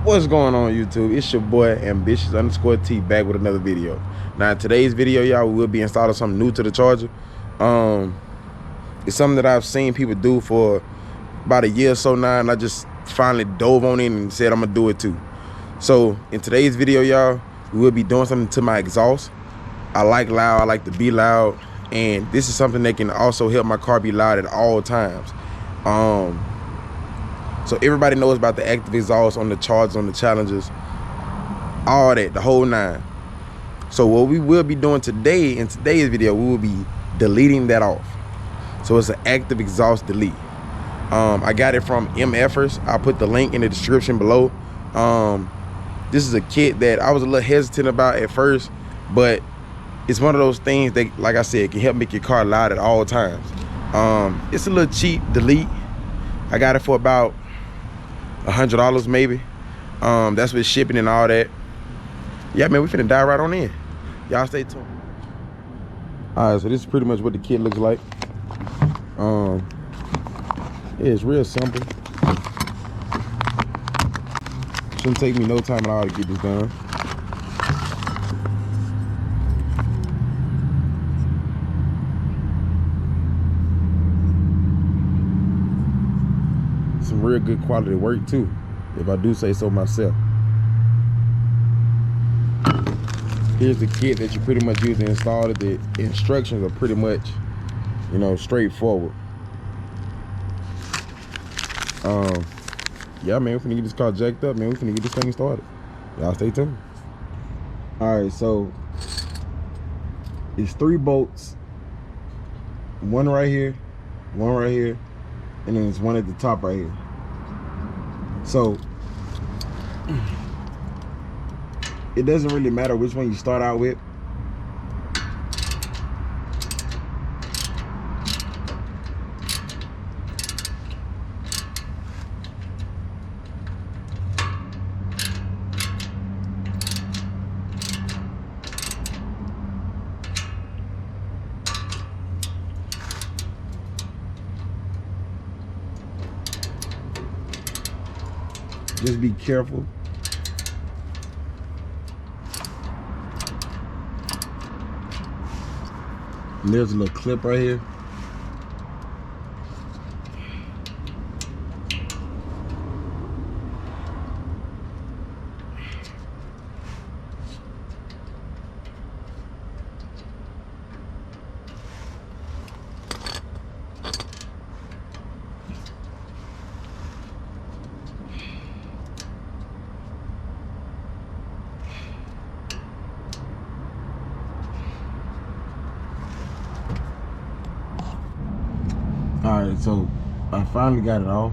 What's going on, YouTube? It's your boy Ambitious_T back with another video. Now in today's video, y'all, we will be installing something new to the charger. It's something that I've seen people do for about a year or so now, and I just finally dove on in and said I'm gonna do it too. So in today's video, y'all, we will be doing something to my exhaust. I like loud, I like to be loud, and this is something that can also help my car be loud at all times. So everybody knows about the active exhaust on the Chargers, on the Challengers, all that, the whole nine. So what we will be doing today, in today's video, we will be deleting that off. So it's an active exhaust delete. I got it from Mfer's. I'll put the link in the description below. This is a kit that I was a little hesitant about at first, but it's one of those things that, like I said, can help make your car loud at all times. It's a little cheap delete. I got it for about $100 maybe. That's with shipping and all that. Yeah, man, we finna dive right on in. Y'all stay tuned. All right, so this is pretty much what the kit looks like. Yeah, it's real simple. Shouldn't take me no time at all to get this done. Some real good quality work too, if I do say so myself. Here's the kit that you pretty much use to install it. The instructions are pretty much, you know, straightforward. Yeah, man, we're finna get this car jacked up, man. We're finna get this thing started. Y'all stay tuned. All right, so it's 3 bolts. One right here, and then there's one at the top right here. So it doesn't really matter which one you start out with. Just be careful. And there's a little clip right here. All right, so I finally got it off.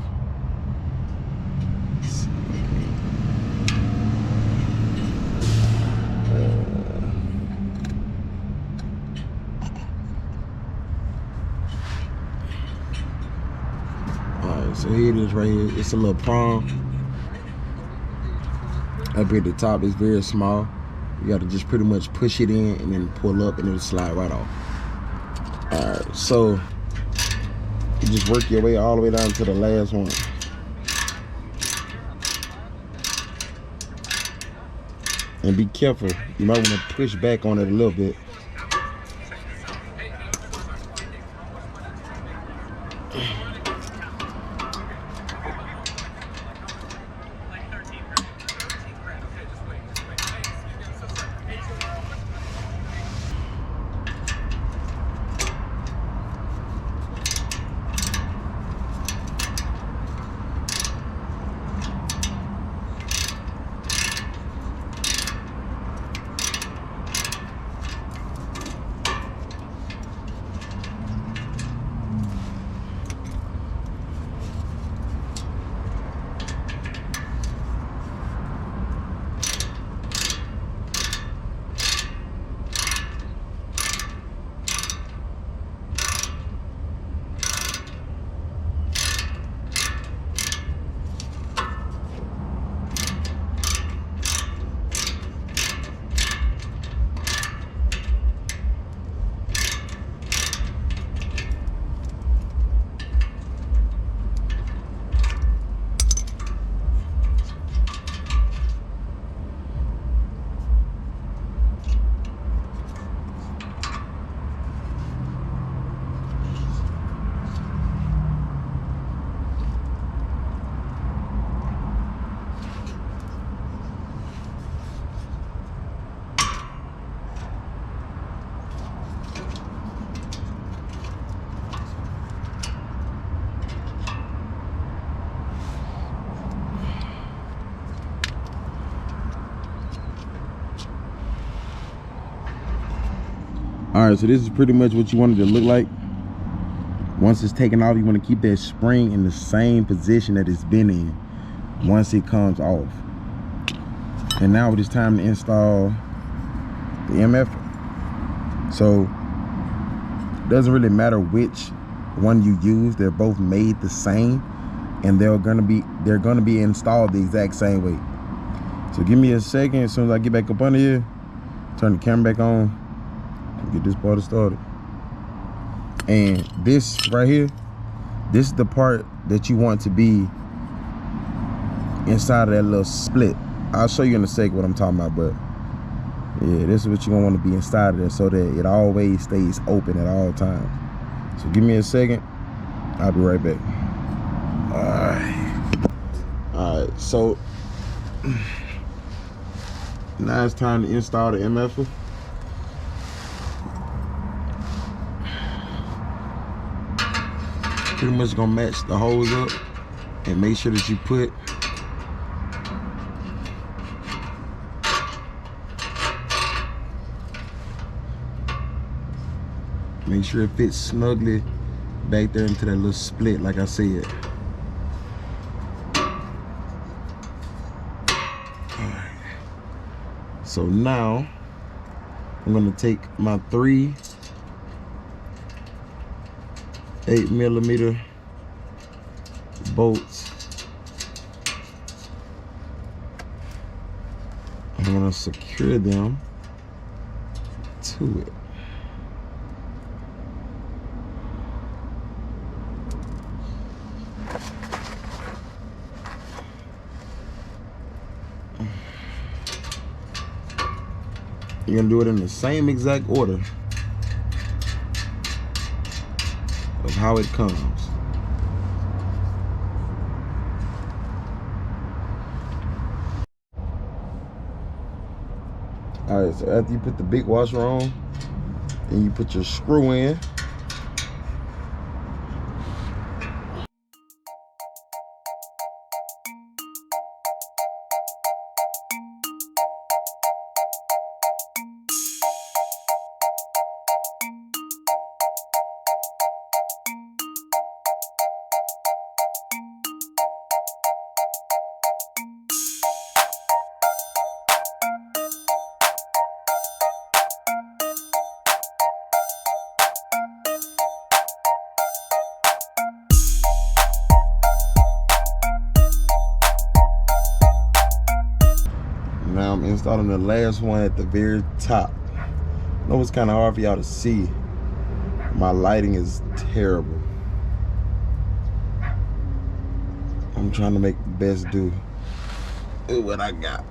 All right, so here it is right here. It's a little prong. Up here at the top, it's very small. You got to just pretty much push it in and then pull up and it'll slide right off. All right, so you just work your way all the way down to the last one. And be careful. You might want to push back on it a little bit. All right, so this is pretty much what you want it to look like. Once it's taken off, you want to keep that spring in the same position that it's been in once it comes off. And now it is time to install the MF. So it doesn't really matter which one you use, they're both made the same, and they're gonna be installed the exact same way. So give me a second. As soon as I get back up under here, turn the camera back on, get this part started. And this right here, this is the part that you want to be inside of that little split. I'll show you in a second what I'm talking about, but yeah, this is what you're gonna want to be inside of there so that it always stays open at all times. So give me a second, I'll be right back. All right, so now it's time to install the MFer. Pretty much gonna match the holes up and make sure that you make sure it fits snugly back there into that little split like I said. Alright. So now I'm gonna take my 3 8mm bolts. I'm gonna secure them to it. You're gonna do it in the same exact order of how it comes. All right, so after you put the big washer on and you put your screw in, now I'm installing the last one at the very top. I know it's kind of hard for y'all to see. My lighting is terrible. I'm trying to make the best do with what I got.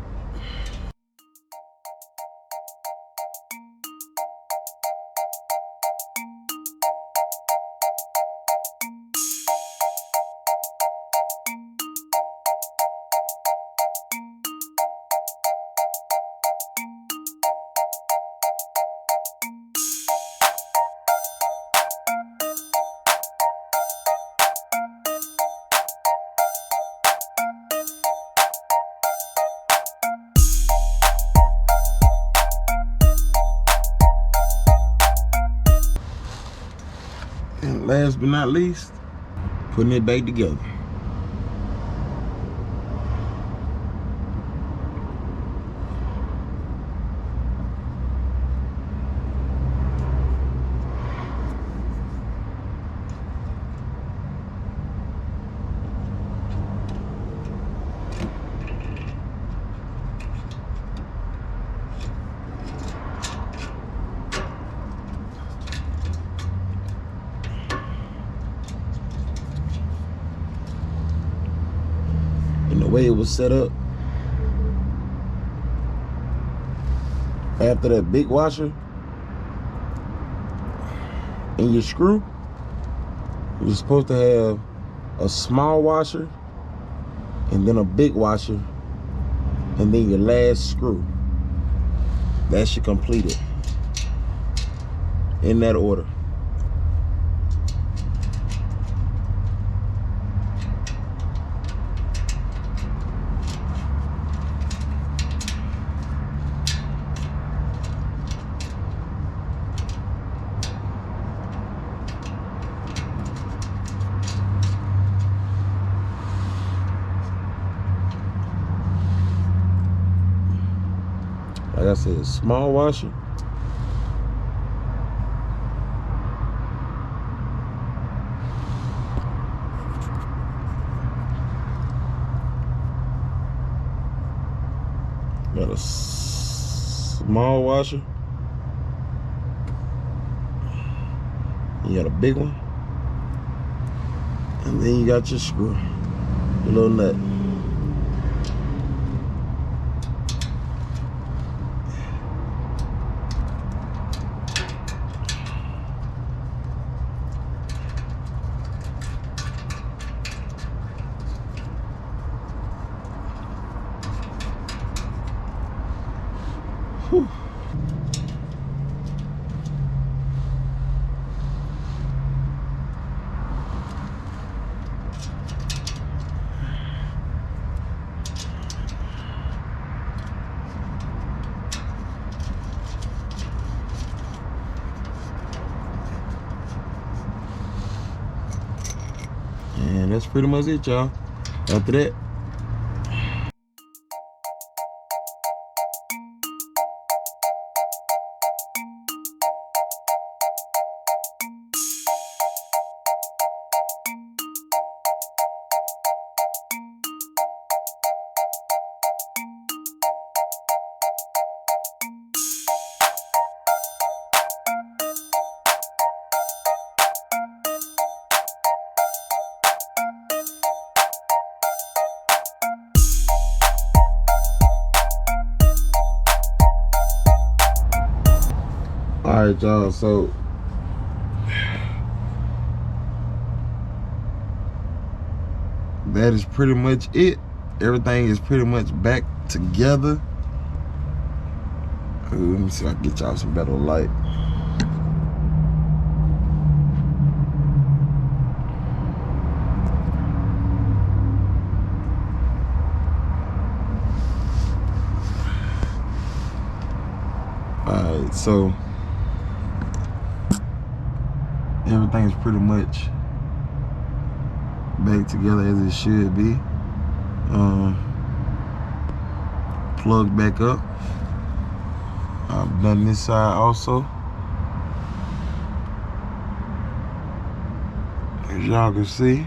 And last but not least, putting it back together. The way it was set up, after that big washer and your screw, you're supposed to have a small washer and then a big washer and then your last screw. That should complete it in that order. I said, small washer. Got a small washer. You got a big one. And then you got your screw, your little nut. Whew. And that's pretty much it, y'all. After that, all right, y'all, so that is pretty much it. Everything is pretty much back together. Ooh, let me see if I can get y'all some better light. All right, so everything's pretty much back together as it should be. Plugged back up. I've done this side also. As y'all can see.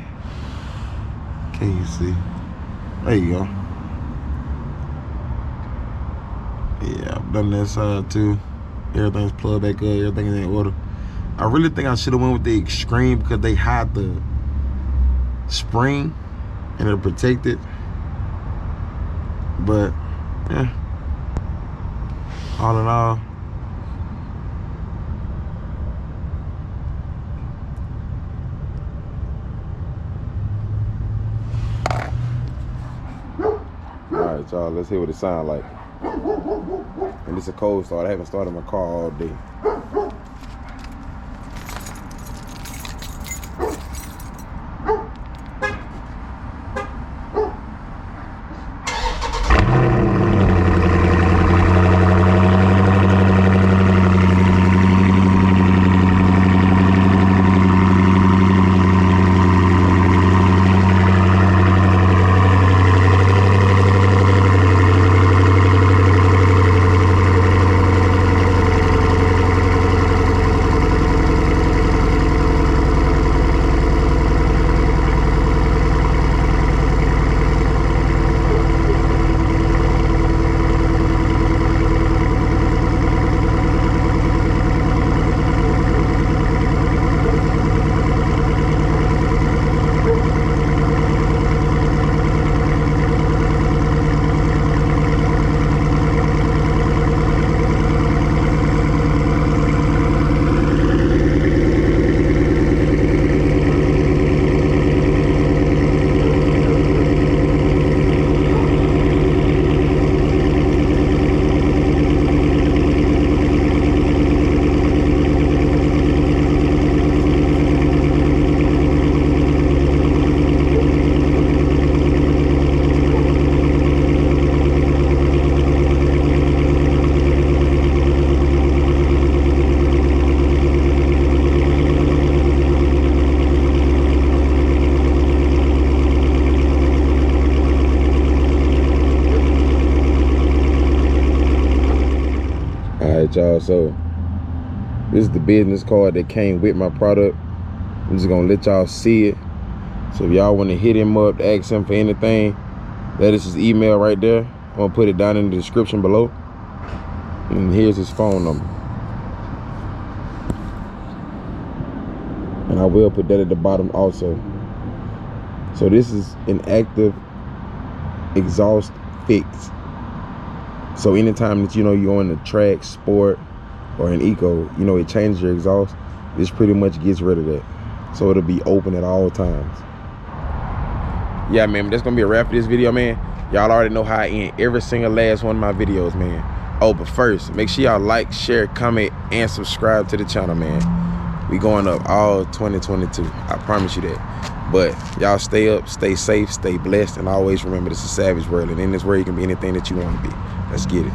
Can you see? There you go. Yeah, I've done that side too. Everything's plugged back up, everything is in order. I really think I should have went with the Extreme because they had the spring and it'll protect it. But yeah, all in all, alright y'all, let's hear what it sounds like. And it's a cold start. I haven't started my car all day. the business card that came with my product. I'm just gonna let y'all see it. So if y'all want to hit him up, ask him for anything, that is his email right there. I'm gonna put it down in the description below. And here's his phone number. And I will put that at the bottom also. So this is an active exhaust fix. So anytime that you're on the track, sport, or an eco, it changes your exhaust. This pretty much gets rid of that. So it'll be open at all times. Yeah, man, that's gonna be a wrap for this video, man. Y'all already know how I end every single last one of my videos, man. Oh, but first, make sure y'all like, share, comment, and subscribe to the channel, man. We going up all 2022. I promise you that. But y'all stay up, stay safe, stay blessed, and always remember this is a savage world. And in this world, you can be anything that you want to be. Let's get it.